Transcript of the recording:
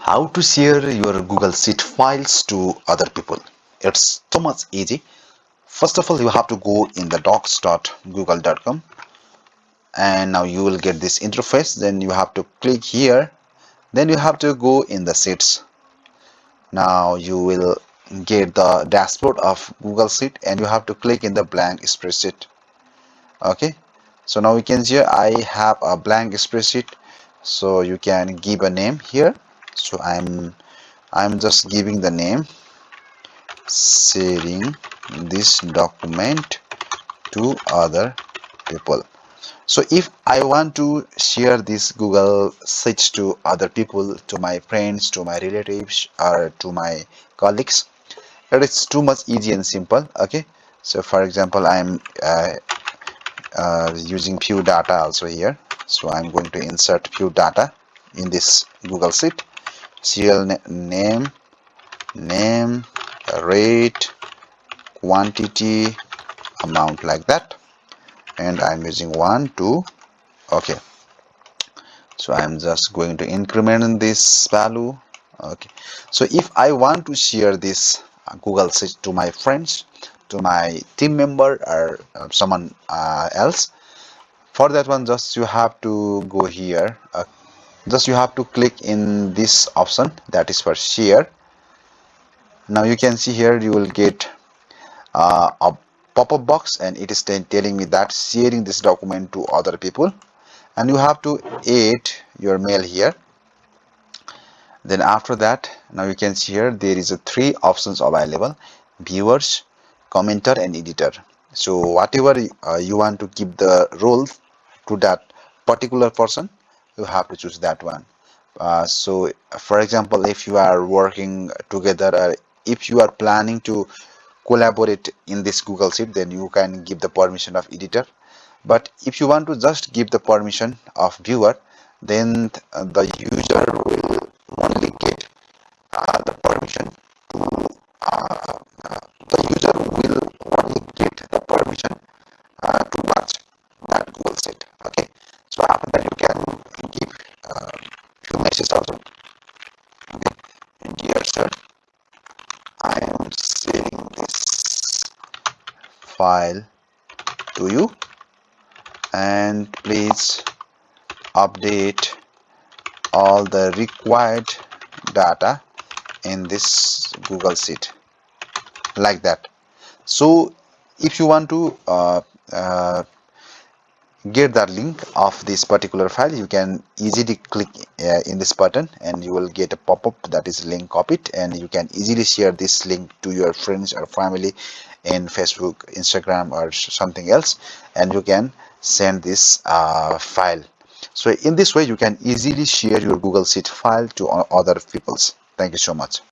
How to share your Google Sheet files to other people. It's so much easy. First of all, you have to go in the docs.google.com, and now you will get this interface. Then you have to click here. Then you have to go in the Sheets. Now you will get the dashboard of Google Sheet, and you have to click in the blank spreadsheet. Okay, so now you can see I have a blank spreadsheet, so you can give a name here. So I'm just giving the name, sharing this document to other people. So if I want to share this Google Sheets to other people, to my friends, to my relatives, or to my colleagues, it is too much easy and simple. Okay, so for example, I'm using few data also here, so I'm going to insert few data in this Google Sheet. Serial name, rate, quantity, amount, like that, and I'm using 1 2. Okay, so I'm just going to increment this value. Okay, so if I want to share this Google Sheet to my friends, to my team member, or someone else, for that one, just you have to go here. Just you have to click in this option, that is for share. Now you can see here you will get a pop-up box, and it is telling me that sharing this document to other people, and you have to add your mail here. Then after that, now you can see here there is a 3 options available: viewers, commenter, and editor. So whatever you want to give the role to that particular person, you have to choose that one. So for example, if you are working together, if you are planning to collaborate in this Google Sheet, then you can give the permission of editor. But if you want to just give the permission of viewer, then the user will only get the permission to the user will only get the permission to watch that Google Sheet. Okay, so after that you can give few messages also. Okay, dear sir, I am sharing this file to you, and please update all the required data in this Google Sheet, like that. So if you want to get the link of this particular file, you can easily click in this button, and you will get a pop-up that is link copied, and you can easily share this link to your friends or family in Facebook, Instagram, or something else, and you can send this file. So in this way you can easily share your Google Sheet file to other people's. Thank you so much.